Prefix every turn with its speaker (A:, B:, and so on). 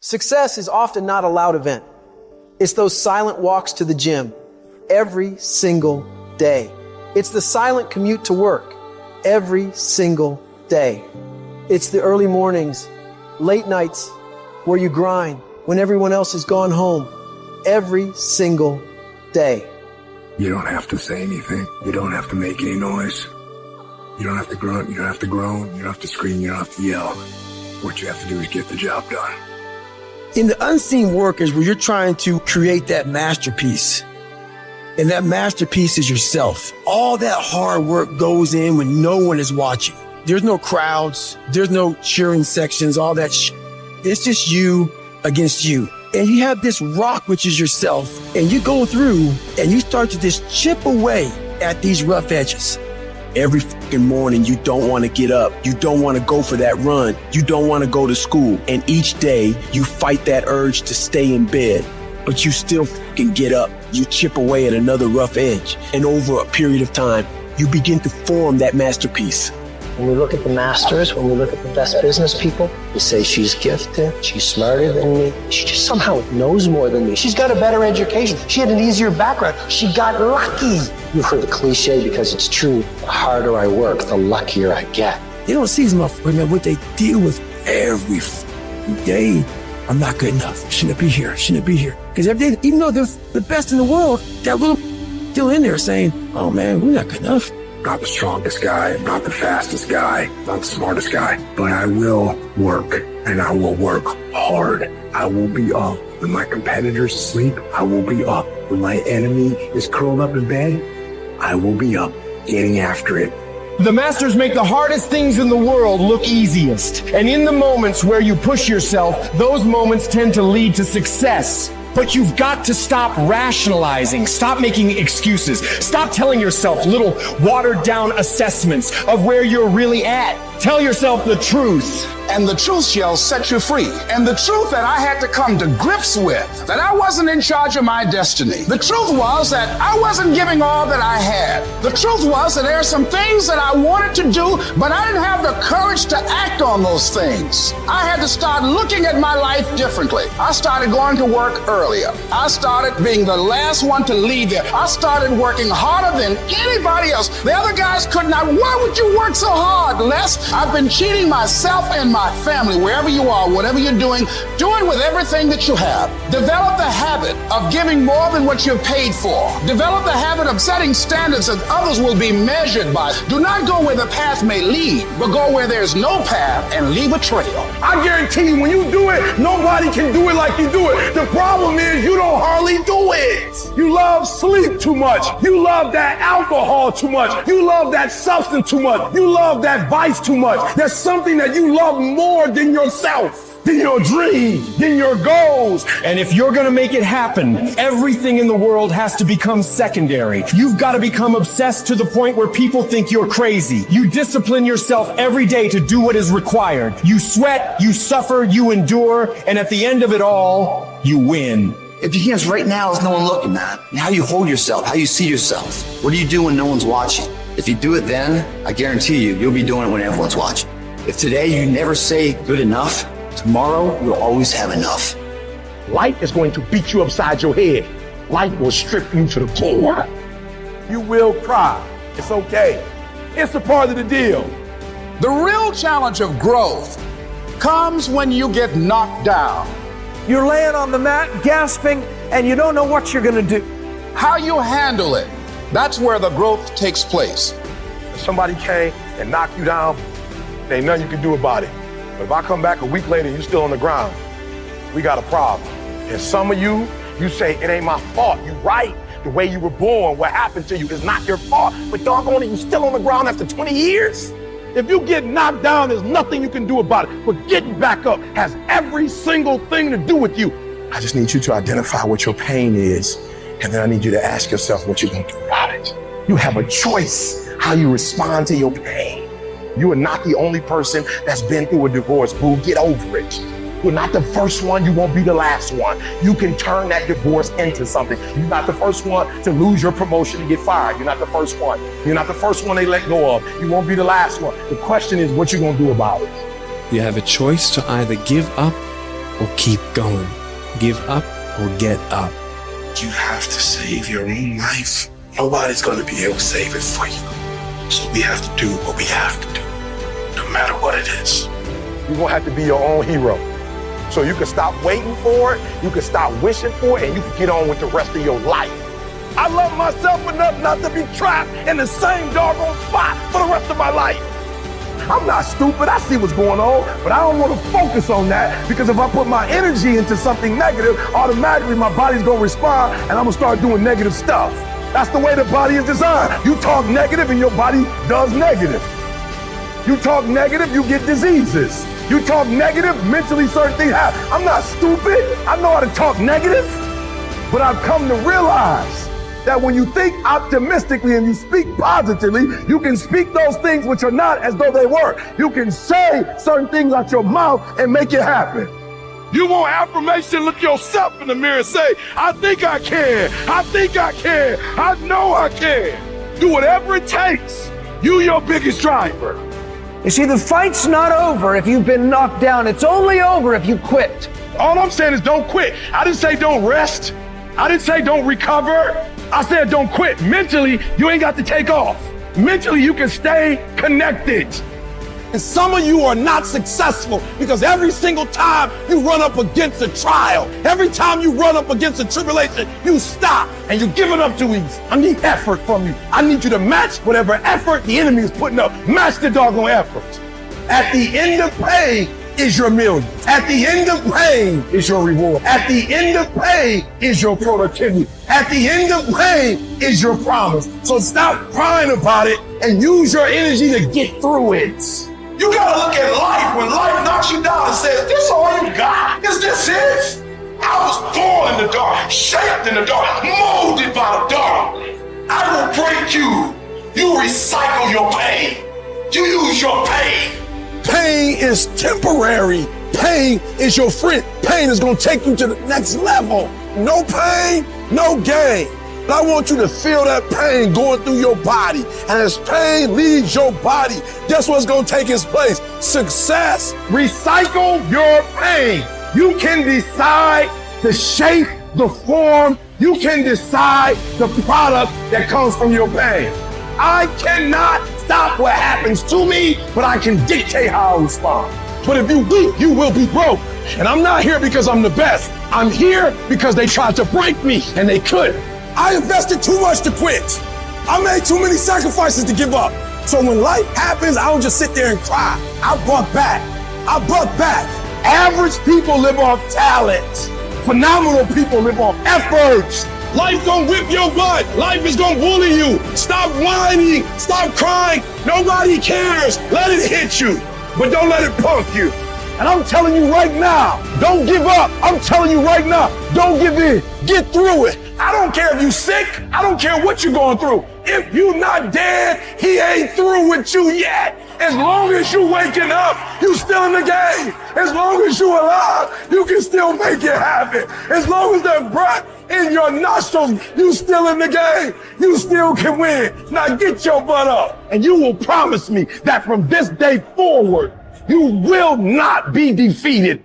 A: Success is often not a loud event. It's those silent walks to the gym every single day. It's the silent commute to work every single day. It's the early mornings, late nights where you grind when everyone else has gone home every single day.
B: You don't have to say anything. You don't have to make any noise. You don't have to grunt. You don't have to groan. You don't have to scream. You don't have to yell. What you have to do is get the job done.
C: In the unseen work is where you're trying to create that masterpiece. And that masterpiece is yourself. All that hard work goes in when no one is watching. There's no crowds. There's no cheering sections, all that It's just you against you. And you have this rock, which is yourself, and you go through and you start to just chip away at these rough edges. Every fucking morning, you don't want to get up. You don't want to go for that run. You don't want to go to school. And each day, you fight that urge to stay in bed. But you still fucking get up. You chip away at another rough edge. And over a period of time, you begin to form that masterpiece.
D: When we look at the masters, when we look at the best business people, we say she's gifted, she's smarter than me, she just somehow knows more than me. She's got a better education, she had an easier background, she got lucky. You've heard the cliche because it's true, the harder I work, the luckier I get.
C: They don't see some motherfuckers what they deal with every day. I'm not good enough, shouldn't be here, shouldn't be here. Because every day, even though they're the best in the world, that little still in there saying, oh man, we're not good enough.
B: Not the strongest guy, not the fastest guy, not the smartest guy, but I will work, and I will work hard. I will be up when my competitors sleep. I will be up when my enemy is curled up in bed. I will be up getting after it.
E: The masters make the hardest things in the world look easiest. And in the moments where you push yourself, those moments tend to lead to success. But you've got to stop rationalizing, stop making excuses, stop telling yourself little watered down assessments of where you're really at. Tell yourself the truth.
F: And the truth shall set you free. And the truth that I had to come to grips with, that I wasn't in charge of my destiny. The truth was that I wasn't giving all that I had. The truth was that there are some things that I wanted to do, but I didn't have the courage to act on those things. I had to start looking at my life differently. I started going to work earlier. I started being the last one to leave there. I started working harder than anybody else. The other guys could not. Why would you work so hard, Les? I've been cheating myself and my family, wherever you are, whatever you're doing, do it with everything that you have. Develop the habit of giving more than what you're paid for. Develop the habit of setting standards that others will be measured by. Do not go where the path may lead, but go where there's no path and leave a trail.
E: I guarantee you, when you do it, nobody can do it like you do it. The problem is you don't hardly do it. You love sleep too much. You love that alcohol too much. You love that substance too much. You love that vice too much. There's something that you love more than yourself, than your dreams, than your goals. And if you're gonna make it happen, everything in the world has to become secondary. You've got to become obsessed to the point where people think you're crazy. You discipline yourself every day to do what is required. You sweat, you suffer, you endure, and at the end of it all, you win.
G: If you can't right now, there's no one looking at it. How you hold yourself, how you see yourself. What do you do when no one's watching? If you do it then, I guarantee you, you'll be doing it when everyone's watching. If today you never say good enough, tomorrow you'll always have enough.
E: Life is going to beat you upside your head. Life will strip you to the core. You will cry. It's okay. It's a part of the deal.
F: The real challenge of growth comes when you get knocked down.
A: You're laying on the mat, gasping, and you don't know what you're going to do.
F: How you handle it, that's where the growth takes place.
E: If somebody came and knocked you down, there ain't nothing you can do about it. But if I come back a week later and you're still on the ground, we got a problem. And some of you say, it ain't my fault. You right. The way you were born, what happened to you is not your fault. But doggone it, you still on the ground after 20 years? If you get knocked down, there's nothing you can do about it. But getting back up has every single thing to do with you. I just need you to identify what your pain is. And then I need you to ask yourself what you're gonna do about it. You have a choice how you respond to your pain. You are not the only person that's been through a divorce, boo. Get over it. You're not the first one. You won't be the last one. You can turn that divorce into something. You're not the first one to lose your promotion and get fired. You're not the first one. You're not the first one they let go of. You won't be the last one. The question is what you're going to do about it.
H: You have a choice to either give up
C: or keep going. Give up or get up.
B: You have to save your own life. Nobody's going to be able to save it for you. So we have to do what we have to do, no matter what it is.
E: You're gonna have to be your own hero. So you can stop waiting for it, you can stop wishing for it, and you can get on with the rest of your life. I love myself enough not to be trapped in the same doggone spot for the rest of my life. I'm not stupid, I see what's going on, but I don't want to focus on that, because if I put my energy into something negative, automatically my body's gonna respond and I'm gonna start doing negative stuff. That's the way the body is designed. You talk negative and your body does negative. You talk negative, you get diseases. You talk negative, mentally certain things happen. I'm not stupid. I know how to talk negative, but I've come to realize that when you think optimistically and you speak positively, you can speak those things which are not as though they were. You can say certain things out your mouth and make it happen. You want affirmation, look yourself in the mirror and say, I think I can, I think I can, I know I can. Do whatever it takes. You your biggest driver.
A: You see, the fight's not over if you've been knocked down. It's only over if you quit.
E: All I'm saying is don't quit. I didn't say don't rest. I didn't say don't recover. I said don't quit. Mentally, you ain't got to take off. Mentally, you can stay connected. And some of you are not successful because every single time you run up against a trial, every time you run up against a tribulation, you stop and you're giving up too easy. I need effort from you. I need you to match whatever effort the enemy is putting up. Match the doggone effort. At the end of pain is your million. At the end of pain is your reward. At the end of pain is your productivity. At the end of pain is your promise. So stop crying about it and use your energy to get through it.
F: You gotta look at life when life knocks you down and says, this all you got? Is this it? I was born in the dark, shaped in the dark, molded by the dark. I will break you. You recycle your pain. You use your pain.
E: Pain is temporary. Pain is your friend. Pain is gonna take you to the next level. No pain, no gain. But I want you to feel that pain going through your body. And as pain leaves your body, guess what's gonna take its place? Success. Recycle your pain. You can decide the shape, the form. You can decide the product that comes from your pain. I cannot stop what happens to me, but I can dictate how I respond. But if you weak, you will be broke. And I'm not here because I'm the best. I'm here because they tried to break me and they couldn't. I invested too much to quit. I made too many sacrifices to give up. So when life happens, I don't just sit there and cry. I buck back. I buck back. Average people live off talent. Phenomenal people live off efforts. Life gonna whip your butt. Life is gonna bully you. Stop whining. Stop crying. Nobody cares. Let it hit you, but don't let it punk you. And I'm telling you right now, don't give up. I'm telling you right now, don't give in. Get through it. I don't care if you're sick. I don't care what you're going through. If you're not dead, he ain't through with you yet. As long as you waking up, you still in the game. As long as you alive, you can still make it happen. As long as there's breath in your nostrils, you still in the game. You still can win. Now get your butt up, and you will promise me that from this day forward, you will not be defeated.